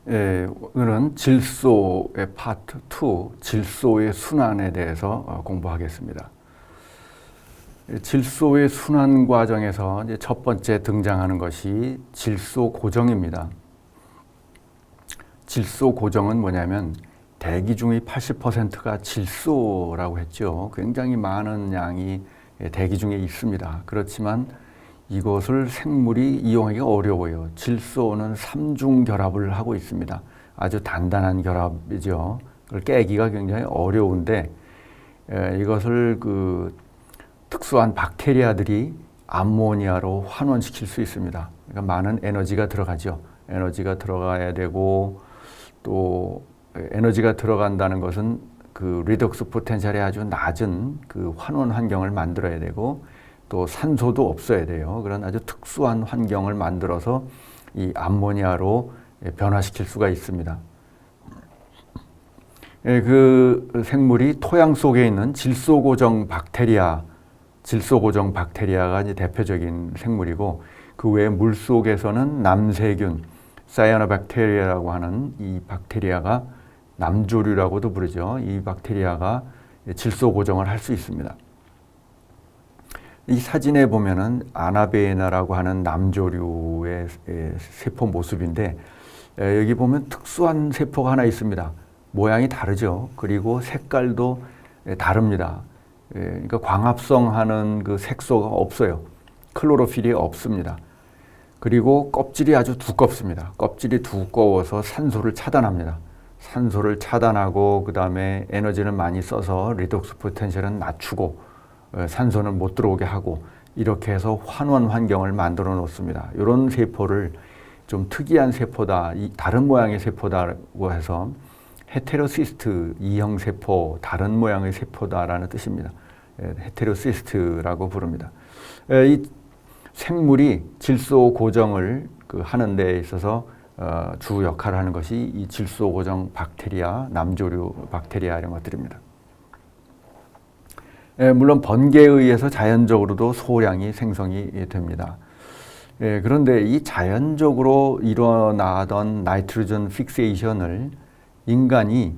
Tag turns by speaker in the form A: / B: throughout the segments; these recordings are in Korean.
A: 오늘은 질소의 파트 2, 질소의 순환에 대해서 공부하겠습니다. 질소의 순환 과정에서 이제 첫 번째 등장하는 것이 질소 고정입니다. 질소 고정은 뭐냐면 대기 중의 80%가 질소라고 했죠. 굉장히 많은 양이 대기 중에 있습니다. 그렇지만 이것을 생물이 이용하기가 어려워요. 질소는 삼중 결합을 하고 있습니다. 아주 단단한 결합이죠. 그걸 깨기가 굉장히 어려운데 이것을 특수한 박테리아들이 암모니아로 환원시킬 수 있습니다. 그러니까 많은 에너지가 들어가죠. 에너지가 들어가야 되고 또 에너지가 들어간다는 것은 리덕스 포텐셜이 아주 낮은 환원 환경을 만들어야 되고 또 산소도 없어야 돼요. 그런 아주 특수한 환경을 만들어서 이 암모니아로 변화시킬 수가 있습니다. 그 생물이 토양 속에 있는 질소고정 박테리아가 이제 대표적인 생물이고 그 외에 물 속에서는 남세균, 사이아노박테리아라고 하는 이 박테리아가 남조류라고도 부르죠. 이 박테리아가 질소고정을 할 수 있습니다. 이 사진에 보면은 아나베나라고 하는 남조류의 세포 모습인데 여기 보면 특수한 세포가 하나 있습니다. 모양이 다르죠. 그리고 색깔도 다릅니다. 그러니까 광합성하는 그 색소가 없어요. 클로로필이 없습니다. 그리고 껍질이 아주 두껍습니다. 껍질이 두꺼워서 산소를 차단합니다. 산소를 차단하고 그 다음에 에너지를 많이 써서 리독스 포텐셜은 낮추고 산소는 못 들어오게 하고 이렇게 해서 환원 환경을 만들어 놓습니다. 이런 세포를 좀 특이한 세포다, 다른 모양의 세포다고 해서 헤테로시스트, 이형 세포, 다른 모양의 세포다라는 뜻입니다. 헤테로시스트라고 부릅니다. 이 생물이 질소 고정을 하는 데 있어서 주 역할을 하는 것이 이 질소 고정 박테리아, 남조류 박테리아 이런 것들입니다. 물론 번개에 의해서 자연적으로도 소량이 생성이 됩니다. 그런데 이 자연적으로 일어나던 나이트로젠 픽세이션을 인간이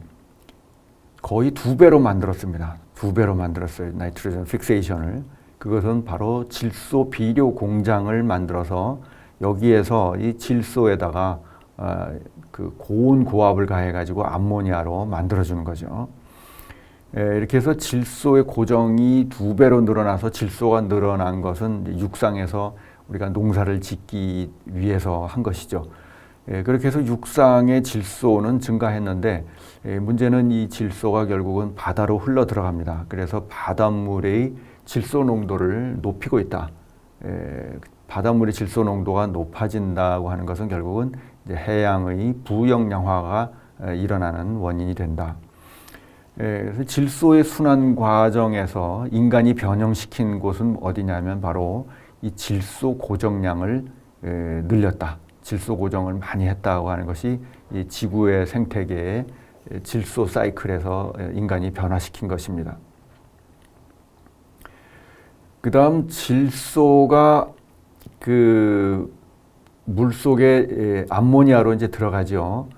A: 거의 2배로 만들었습니다. 2배로 만들었어요. 나이트로젠 픽세이션을. 그것은 바로 질소 비료 공장을 만들어서 여기에서 이 질소에다가 고온 고압을 가해가지고 암모니아로 만들어주는 거죠. 이렇게 해서 질소의 고정이 2배로 늘어나서 질소가 늘어난 것은 육상에서 우리가 농사를 짓기 위해서 한 것이죠. 그렇게 해서 육상의 질소는 증가했는데 문제는 이 질소가 결국은 바다로 흘러 들어갑니다. 그래서 바닷물의 질소 농도를 높이고 있다. 바닷물의 질소 농도가 높아진다고 하는 것은 결국은 이제 해양의 부영양화가 일어나는 원인이 된다. 그래서 질소의 순환 과정에서 인간이 변형시킨 곳은 어디냐면 바로 이 질소 고정량을 늘렸다. 질소 고정을 많이 했다고 하는 것이 이 지구의 생태계의 질소 사이클에서 인간이 변화시킨 것입니다. 그 다음 질소가 물 속에 암모니아로 이제 들어가죠.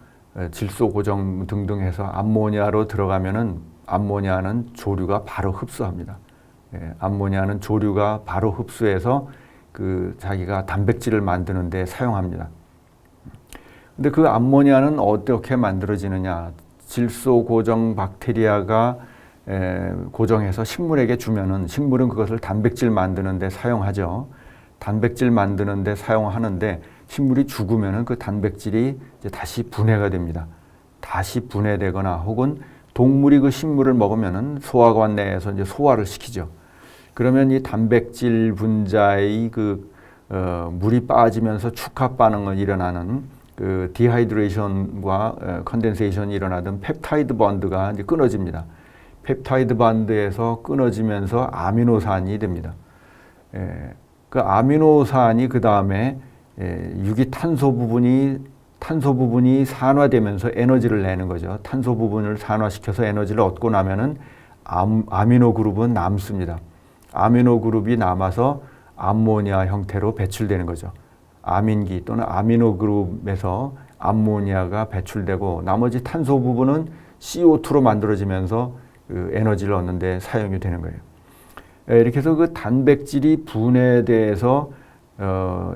A: 질소 고정 등등 해서 암모니아로 들어가면은 암모니아는 조류가 바로 흡수합니다. 암모니아는 조류가 바로 흡수해서 자기가 단백질을 만드는 데 사용합니다. 근데 그 암모니아는 어떻게 만들어지느냐? 질소 고정 박테리아가 고정해서 식물에게 주면은 식물은 그것을 단백질 만드는 데 사용하죠. 단백질 만드는 데 사용하는데 식물이 죽으면은 그 단백질이 이제 다시 분해가 됩니다. 다시 분해되거나 혹은 동물이 그 식물을 먹으면은 소화관 내에서 이제 소화를 시키죠. 그러면 이 단백질 분자의 물이 빠지면서 축합 반응을 일어나는 디하이드레이션과 컨덴세이션이 일어나던 펩타이드 번드가 이제 끊어집니다. 펩타이드 번드에서 끊어지면서 아미노산이 됩니다. 그 아미노산이 그 다음에 유기탄소 부분이 산화되면서 에너지를 내는 거죠. 탄소 부분을 산화시켜서 에너지를 얻고 나면은 아미노 그룹은 남습니다. 아미노 그룹이 남아서 암모니아 형태로 배출되는 거죠. 아민기 또는 아미노 그룹에서 암모니아가 배출되고 나머지 탄소 부분은 CO2로 만들어지면서 그 에너지를 얻는 데 사용이 되는 거예요. 이렇게 해서 그 단백질이 분해돼서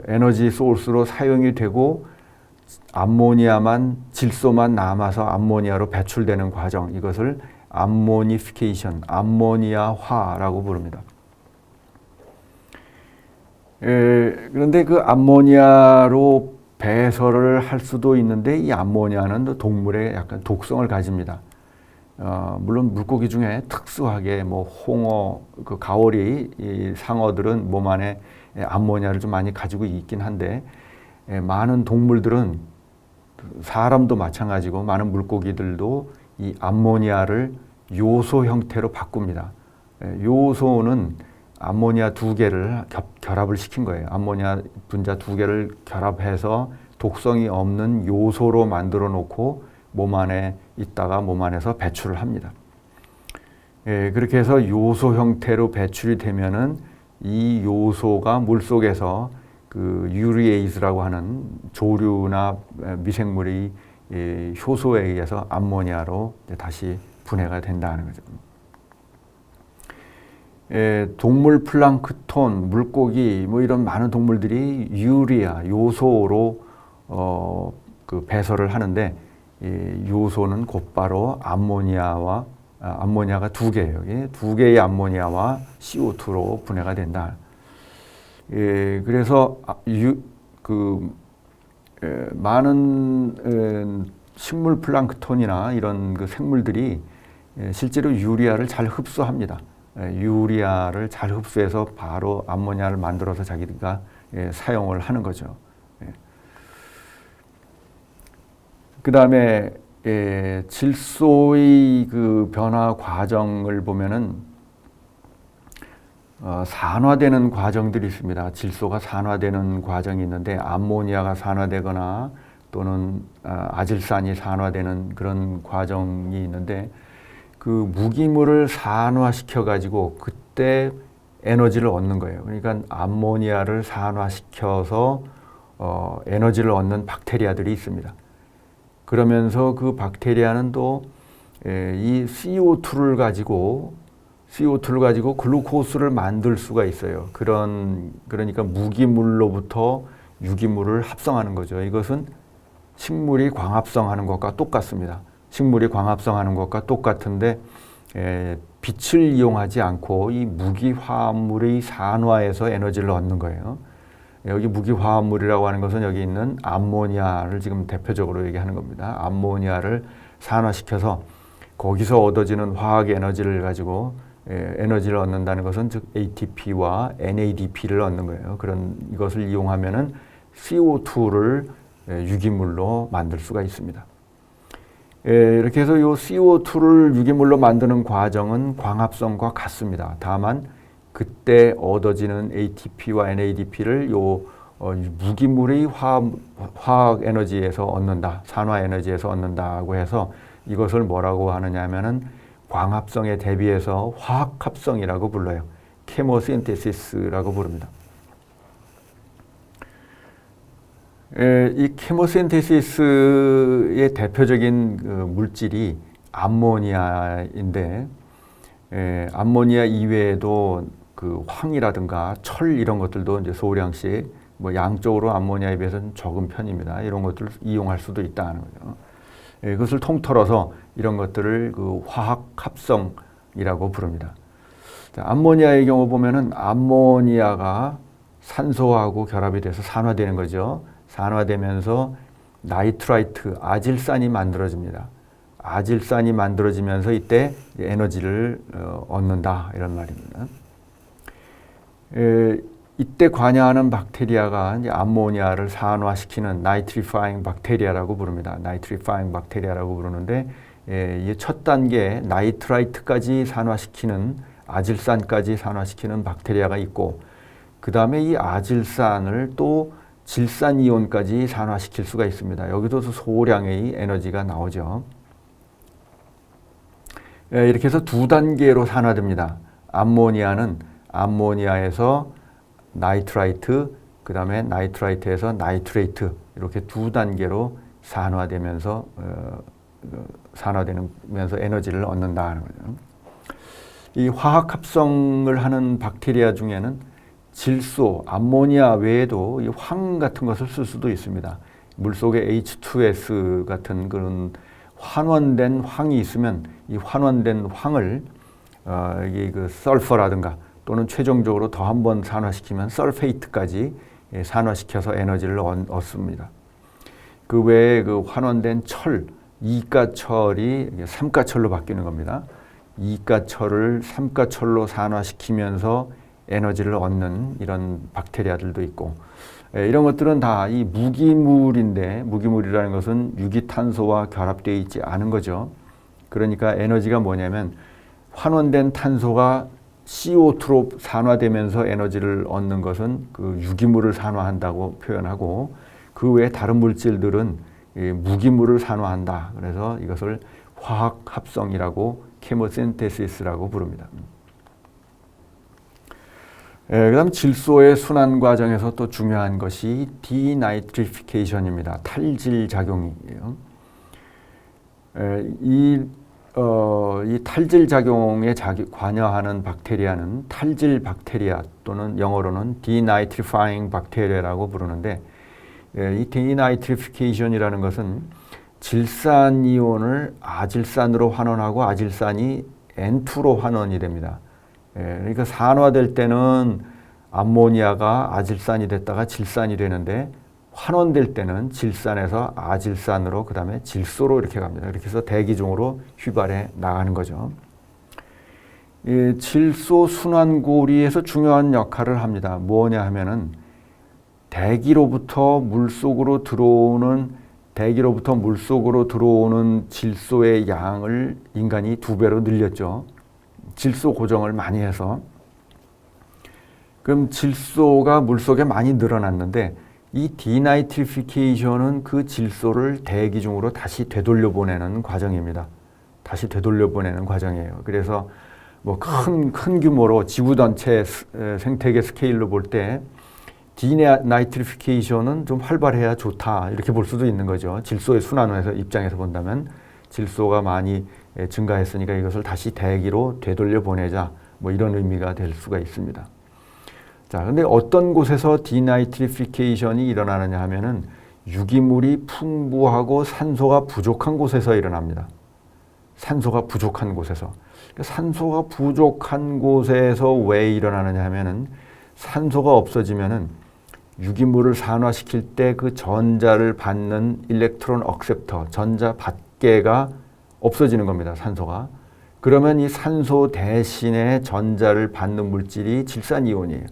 A: 에너지 소스로 사용이 되고 암모니아만 질소만 남아서 암모니아로 배출되는 과정, 이것을 암모니피케이션, 암모니아화라고 부릅니다. 그런데 그 암모니아로 배설을 할 수도 있는데 이 암모니아는 또 동물의 약간 독성을 가집니다. 물론 물고기 중에 특수하게 뭐 홍어, 그 가오리, 이 상어들은 몸 안에 암모니아를 좀 많이 가지고 있긴 한데 많은 동물들은 사람도 마찬가지고 많은 물고기들도 이 암모니아를 요소 형태로 바꿉니다. 요소는 암모니아 두 개를 결합을 시킨 거예요. 암모니아 분자 두 개를 결합해서 독성이 없는 요소로 만들어 놓고 몸 안에 있다가 몸 안에서 배출을 합니다. 그렇게 해서 요소 형태로 배출이 되면은 이 요소가 물속에서 그 유리에이즈라고 하는 조류나 미생물의 효소에 의해서 암모니아로 다시 분해가 된다는 거죠. 동물 플랑크톤, 물고기 뭐 이런 많은 동물들이 유리아, 요소로 그 배설을 하는데 요소는 곧바로 암모니아가 두 개예요. 두 개의 암모니아와 CO2로 분해가 된다. 그래서 많은 식물 플랑크톤이나 이런 그 생물들이 실제로 유리아를 잘 흡수합니다. 유리아를 잘 흡수해서 바로 암모니아를 만들어서 자기가 사용을 하는 거죠. 그 다음에 질소의 그 변화 과정을 보면은 산화되는 과정들이 있습니다. 질소가 산화되는 과정이 있는데 암모니아가 산화되거나 또는 아질산이 산화되는 그런 과정이 있는데 그 무기물을 산화시켜 가지고 그때 에너지를 얻는 거예요. 그러니까 암모니아를 산화시켜서 에너지를 얻는 박테리아들이 있습니다. 그러면서 그 박테리아는 또 이 CO2를 가지고 글루코스를 만들 수가 있어요. 그러니까 무기물로부터 유기물을 합성하는 거죠. 이것은 식물이 광합성하는 것과 똑같습니다. 식물이 광합성하는 것과 똑같은데 빛을 이용하지 않고 이 무기화합물의 산화에서 에너지를 얻는 거예요. 여기 무기화합물이라고 하는 것은 여기 있는 암모니아를 지금 대표적으로 얘기하는 겁니다. 암모니아를 산화시켜서 거기서 얻어지는 화학 에너지를 가지고 에너지를 얻는다는 것은 즉 ATP와 NADP를 얻는 거예요. 이것을 이용하면은 CO2를 유기물로 만들 수가 있습니다. 이렇게 해서 이 CO2를 유기물로 만드는 과정은 광합성과 같습니다. 다만 그때 얻어지는 ATP와 NADP를 무기물의 화학 에너지에서 얻는다, 산화 에너지에서 얻는다고 해서 이것을 뭐라고 하느냐 하면은 광합성에 대비해서 화학합성이라고 불러요. 케모신테시스라고 부릅니다. 이 케모신테시스의 대표적인 그 물질이 암모니아인데 암모니아 이외에도 그 황이라든가 철 이런 것들도 이제 소량씩 뭐 양적으로 암모니아에 비해서는 적은 편입니다. 이런 것들을 이용할 수도 있다는 거죠. 그것을 통틀어서 이런 것들을 그 화학 합성이라고 부릅니다. 자, 암모니아의 경우 보면은 암모니아가 산소하고 결합이 돼서 산화되는 거죠. 산화되면서 나이트라이트, 아질산이 만들어집니다. 아질산이 만들어지면서 이때 에너지를 얻는다 이런 말입니다. 이때 관여하는 박테리아가 이제 암모니아를 산화시키는 나이트리파잉 박테리아라고 부릅니다. 나이트리파잉 박테리아라고 부르는데 이 첫 단계 나이트라이트까지 산화시키는 아질산까지 산화시키는 박테리아가 있고 그 다음에 이 아질산을 또 질산이온까지 산화시킬 수가 있습니다. 여기도 소량의 에너지가 나오죠. 이렇게 해서 두 단계로 산화됩니다. 암모니아는 암모니아에서 나이트라이트, 그 다음에 나이트라이트에서 나이트레이트 이렇게 두 단계로 산화되면서 에너지를 얻는다 하는 거죠. 이 화학 합성을 하는 박테리아 중에는 질소, 암모니아 외에도 이 황 같은 것을 쓸 수도 있습니다. 물속에 H2S 같은 그런 환원된 황이 있으면 이 환원된 황을 이게 그 설퍼라든가 또는 최종적으로 더 한 번 산화시키면 설페이트까지 산화시켜서 에너지를 얻습니다. 그 외에 그 환원된 철, 이가철이 삼가철로 바뀌는 겁니다. 이가철을 삼가철로 산화시키면서 에너지를 얻는 이런 박테리아들도 있고, 이런 것들은 다 이 무기물인데, 무기물이라는 것은 유기탄소와 결합되어 있지 않은 거죠. 그러니까 에너지가 뭐냐면 환원된 탄소가 CO2로 산화되면서 에너지를 얻는 것은 그 유기물을 산화한다고 표현하고, 그 외에 다른 물질들은 무기물을 산화한다. 그래서 이것을 화학 합성이라고 케모신테시스라고 부릅니다. 그다음 질소의 순환 과정에서 또 중요한 것이 디나이트리피케이션입니다. 탈질 작용이에요. 이 탈질 작용에 관여하는 박테리아는 탈질 박테리아 또는 영어로는 디나이트리파잉 박테리아라고 부르는데, 이 디나이트리피케이션이라는 것은 질산 이온을 아질산으로 환원하고 아질산이 N2로 환원이 됩니다. 그러니까 산화될 때는 암모니아가 아질산이 됐다가 질산이 되는데, 환원될 때는 질산에서 아질산으로 그 다음에 질소로 이렇게 갑니다. 이렇게 해서 대기 중으로 휘발해 나가는 거죠. 이 질소 순환고리에서 중요한 역할을 합니다. 뭐냐 하면은 대기로부터 물속으로 들어오는 질소의 양을 인간이 2배로 늘렸죠. 질소 고정을 많이 해서. 그럼 질소가 물속에 많이 늘어났는데, 이 디나이트리피케이션은 그 질소를 대기 중으로 다시 되돌려 보내는 과정입니다. 다시 되돌려 보내는 과정이에요. 그래서 뭐 큰 규모로 지구 전체 생태계 스케일로 볼 때 디나이트리피케이션은 좀 활발해야 좋다, 이렇게 볼 수도 있는 거죠. 질소의 순환에서 입장에서 본다면 질소가 많이 증가했으니까 이것을 다시 대기로 되돌려 보내자, 뭐 이런 의미가 될 수가 있습니다. 자, 근데 어떤 곳에서 디나이트리피케이션이 일어나느냐 하면은 유기물이 풍부하고 산소가 부족한 곳에서 일어납니다. 산소가 부족한 곳에서. 산소가 부족한 곳에서 왜 일어나느냐 하면은 산소가 없어지면은 유기물을 산화시킬 때 그 전자를 받는 일렉트론 억셉터, 전자 받개가 없어지는 겁니다. 산소가. 그러면 이 산소 대신에 전자를 받는 물질이 질산이온이에요.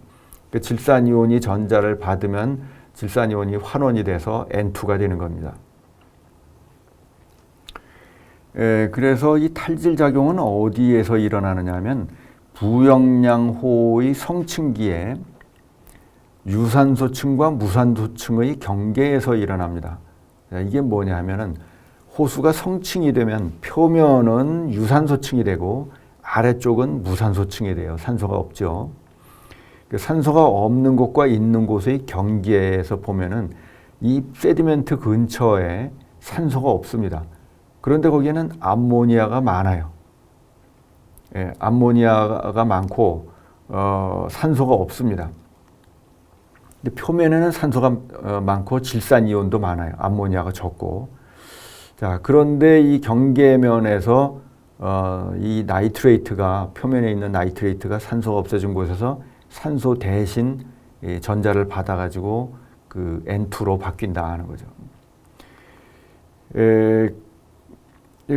A: 그 질산이온이 전자를 받으면 질산이온이 환원이 돼서 N2가 되는 겁니다. 그래서 이 탈질 작용은 어디에서 일어나느냐 하면 부영양호의 성층기에 유산소층과 무산소층의 경계에서 일어납니다. 이게 뭐냐 하면은 호수가 성층이 되면 표면은 유산소층이 되고 아래쪽은 무산소층이 돼요. 산소가 없죠. 산소가 없는 곳과 있는 곳의 경계에서 보면은 이 세디멘트 근처에 산소가 없습니다. 그런데 거기에는 암모니아가 많아요. 암모니아가 많고 산소가 없습니다. 근데 표면에는 산소가 많고 질산이온도 많아요. 암모니아가 적고. 자, 그런데 이 경계면에서 이 나이트레이트가, 표면에 있는 나이트레이트가 산소가 없어진 곳에서 산소 대신 전자를 받아가지고 그 N2로 바뀐다 하는 거죠.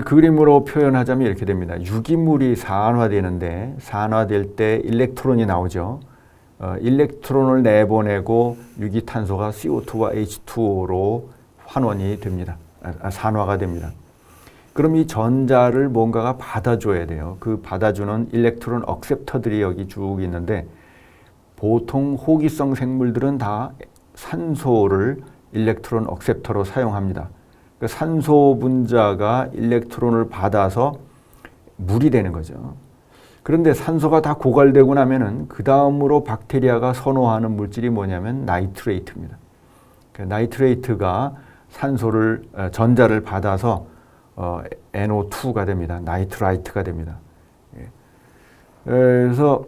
A: 그림으로 표현하자면 이렇게 됩니다. 유기물이 산화되는데, 산화될 때 일렉트론이 나오죠. 일렉트론을 내보내고 유기탄소가 CO2와 H2O로 환원이 됩니다. 산화가 됩니다. 그럼 이 전자를 뭔가가 받아줘야 돼요. 그 받아주는 일렉트론 억셉터들이 여기 쭉 있는데, 보통 호기성 생물들은 다 산소를 일렉트론 억셉터로 사용합니다. 그러니까 산소 분자가 일렉트론을 받아서 물이 되는 거죠. 그런데 산소가 다 고갈되고 나면은 그 다음으로 박테리아가 선호하는 물질이 뭐냐면 나이트레이트입니다. 나이트레이트가 전자를 받아서 NO2가 됩니다. 나이트라이트가 됩니다. 그래서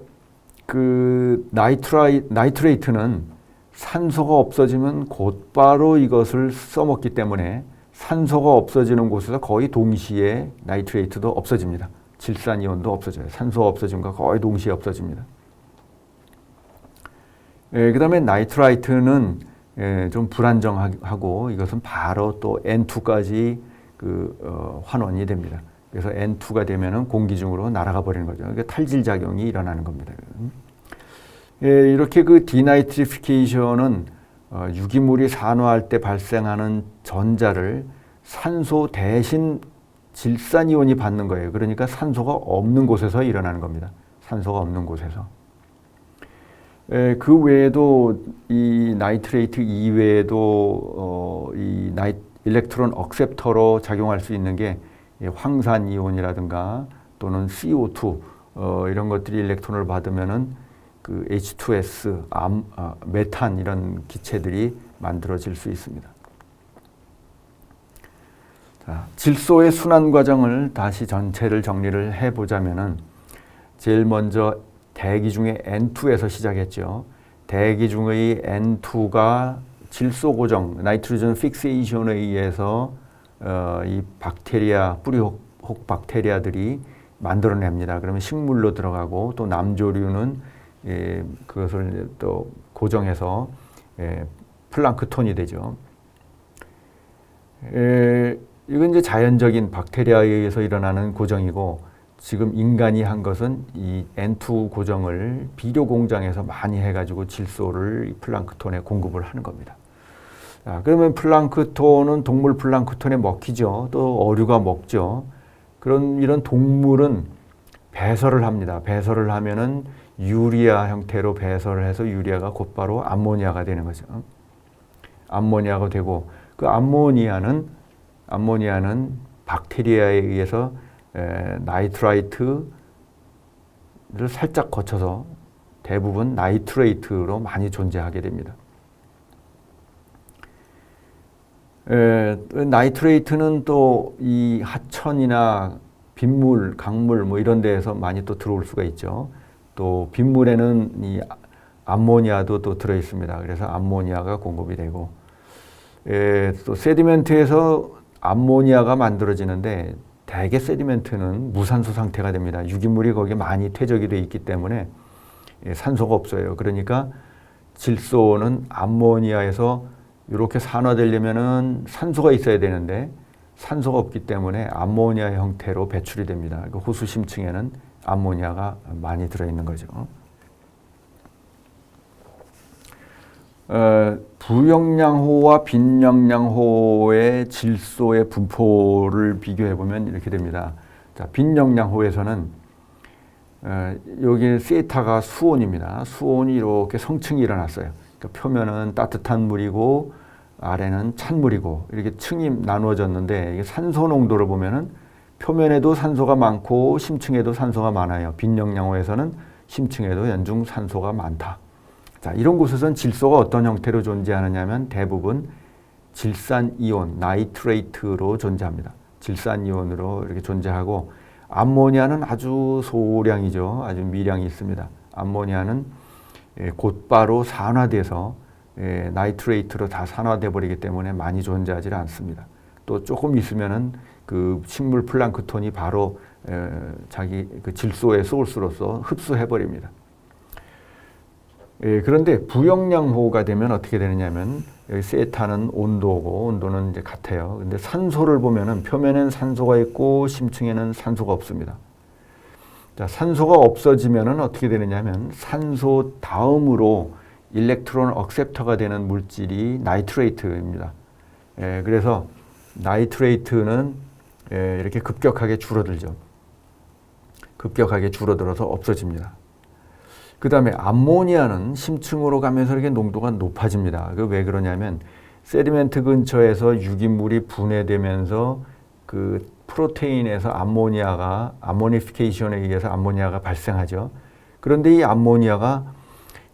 A: 그 나이트레이트는 산소가 없어지면 곧바로 이것을 써먹기 때문에 산소가 없어지는 곳에서 거의 동시에 나이트레이트도 없어집니다. 질산이온도 없어져요. 산소가 없어짐과 거의 동시에 없어집니다. 그 다음에 나이트라이트는 좀 불안정하고 이것은 바로 또 N2까지 환원이 됩니다. 그래서 N2가 되면은 공기 중으로 날아가 버리는 거죠. 그러니까 탈질 작용이 일어나는 겁니다. 이렇게 그 디나이트리피케이션은 유기물이 산화할 때 발생하는 전자를 산소 대신 질산이온이 받는 거예요. 그러니까 산소가 없는 곳에서 일어나는 겁니다. 산소가 없는 곳에서. 그 외에도 이 나이트레이트 이외에도 일렉트론 억셉터로 작용할 수 있는 게 황산이온이라든가 또는 CO2 이런 것들이 일렉트론을 받으면은 그 H2S, 메탄 이런 기체들이 만들어질 수 있습니다. 자, 질소의 순환 과정을 다시 전체를 정리를 해보자면은 제일 먼저 대기 중에 N2에서 시작했죠. 대기 중의 N2가 질소 고정, 나이트로젠 픽세이션에 의해서 이 박테리아, 뿌리 혹 박테리아들이 만들어냅니다. 그러면 식물로 들어가고 또 남조류는 그것을 또 고정해서 플랑크톤이 되죠. 이건 이제 자연적인 박테리아에 의해서 일어나는 고정이고 지금 인간이 한 것은 이 N2 고정을 비료 공장에서 많이 해가지고 질소를 플랑크톤에 공급을 하는 겁니다. 자, 그러면 플랑크톤은 동물 플랑크톤에 먹히죠. 또 어류가 먹죠. 이런 동물은 배설을 합니다. 배설을 하면은 유리아 형태로 배설을 해서 유리아가 곧바로 암모니아가 되는 거죠. 암모니아가 되고 그 암모니아는 박테리아에 의해서 나이트라이트를 살짝 거쳐서 대부분 나이트레이트로 많이 존재하게 됩니다. 나이트레이트는 또 이 하천이나 빗물, 강물 뭐 이런 데에서 많이 또 들어올 수가 있죠. 또 빗물에는 이 암모니아도 또 들어 있습니다. 그래서 암모니아가 공급이 되고 또 세디멘트에서 암모니아가 만들어지는데 대개 세디멘트는 무산소 상태가 됩니다. 유기물이 거기에 많이 퇴적이 되어 있기 때문에 산소가 없어요. 그러니까 질소는 암모니아에서 이렇게 산화되려면은 산소가 있어야 되는데 산소가 없기 때문에 암모니아 형태로 배출이 됩니다. 호수 심층에는 암모니아가 많이 들어있는 거죠. 부영양호와 빈영양호의 질소의 분포를 비교해 보면 이렇게 됩니다. 자, 빈영양호에서는 여기 세타가 수온입니다. 수온이 이렇게 성층이 일어났어요. 그러니까 표면은 따뜻한 물이고 아래는 찬 물이고 이렇게 층이 나누어졌는데 산소 농도를 보면은 표면에도 산소가 많고 심층에도 산소가 많아요. 빈영양호에서는 심층에도 연중 산소가 많다. 자, 이런 곳에서는 질소가 어떤 형태로 존재하느냐면 대부분 질산이온, 나이트레이트로 존재합니다. 질산이온으로 이렇게 존재하고 암모니아는 아주 소량이죠. 아주 미량이 있습니다. 암모니아는 곧바로 산화돼서 나이트레이트로 다 산화돼 버리기 때문에 많이 존재하지 않습니다. 또 조금 있으면은 그 식물 플랑크톤이 바로 자기 그 질소의 소스로서 흡수해 버립니다. 그런데 부영양호가 되면 어떻게 되느냐면 여기 세타는 온도고 온도는 이제 같아요. 근데 산소를 보면은 표면엔 산소가 있고 심층에는 산소가 없습니다. 자, 산소가 없어지면은 어떻게 되느냐면 산소 다음으로 일렉트론 억셉터가 되는 물질이 나이트레이트입니다. 그래서 나이트레이트는 이렇게 급격하게 줄어들죠. 급격하게 줄어들어서 없어집니다. 그 다음에 암모니아는 심층으로 가면서 이렇게 농도가 높아집니다. 왜 그러냐면 세디멘트 근처에서 유기물이 분해되면서 그 프로테인에서 아모니피케이션에 의해서 암모니아가 발생하죠. 그런데 이 암모니아가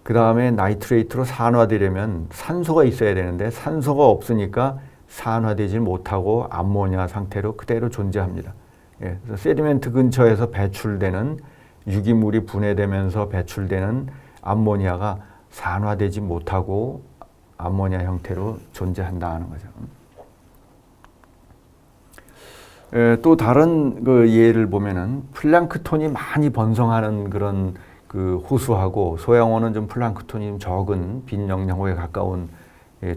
A: 그 다음에 나이트레이트로 산화되려면 산소가 있어야 되는데 산소가 없으니까 산화되지 못하고 암모니아 상태로 그대로 존재합니다. 예, 그래서 세디멘트 근처에서 배출되는 유기물이 분해되면서 배출되는 암모니아가 산화되지 못하고 암모니아 형태로 존재한다는 거죠. 또 다른 그 예를 보면은 플랑크톤이 많이 번성하는 그런 그 호수하고 소양호는 좀 플랑크톤이 좀 적은 빈영양호에 가까운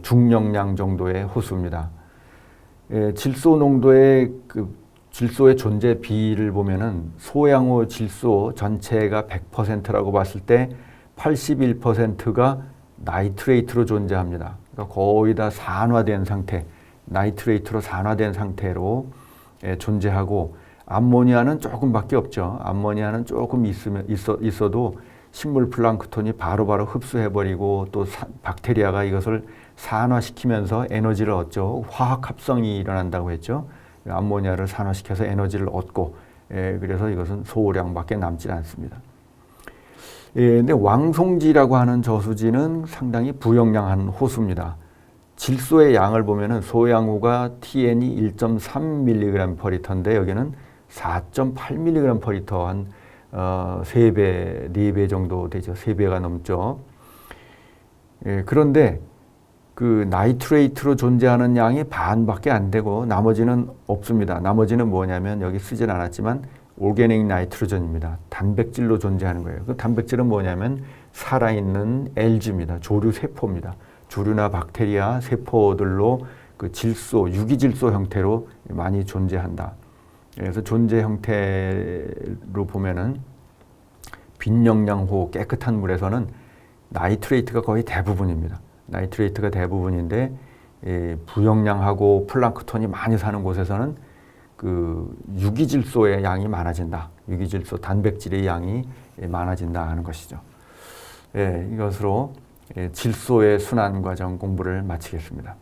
A: 중영양 정도의 호수입니다. 질소 농도의 그 질소의 존재 비를 보면은 소양호 질소 전체가 100%라고 봤을 때 81%가 나이트레이트로 존재합니다. 그러니까 거의 다 산화된 상태, 나이트레이트로 산화된 상태로 존재하고 암모니아는 조금밖에 없죠. 암모니아는 조금 있어도 식물 플랑크톤이 바로바로 흡수해버리고 또 박테리아가 이것을 산화시키면서 에너지를 얻죠. 화학 합성이 일어난다고 했죠. 암모니아를 산화시켜서 에너지를 얻고 그래서 이것은 소량밖에 남지 않습니다. 근데 왕송지라고 하는 저수지는 상당히 부영량한 호수입니다. 질소의 양을 보면은 소양호가 TN이 1.3mg/L인데 여기는 4.8mg/L 한 3배, 4배 정도 되죠. 3배가 넘죠. 그런데 그 나이트레이트로 존재하는 양이 반밖에 안 되고 나머지는 없습니다. 나머지는 뭐냐면 여기 쓰진 않았지만 오르가닉 나이트로전입니다. 단백질로 존재하는 거예요. 그 단백질은 뭐냐면 살아있는 LG입니다. 조류 세포입니다. 조류나 박테리아 세포들로 그 질소, 유기질소 형태로 많이 존재한다. 그래서 존재 형태로 보면은 빈영양호 깨끗한 물에서는 나이트레이트가 거의 대부분입니다. 나이트레이트가 대부분인데 부영양하고 플랑크톤이 많이 사는 곳에서는 그 유기질소의 양이 많아진다. 유기질소 단백질의 양이 많아진다 하는 것이죠. 이것으로 질소의 순환 과정 공부를 마치겠습니다.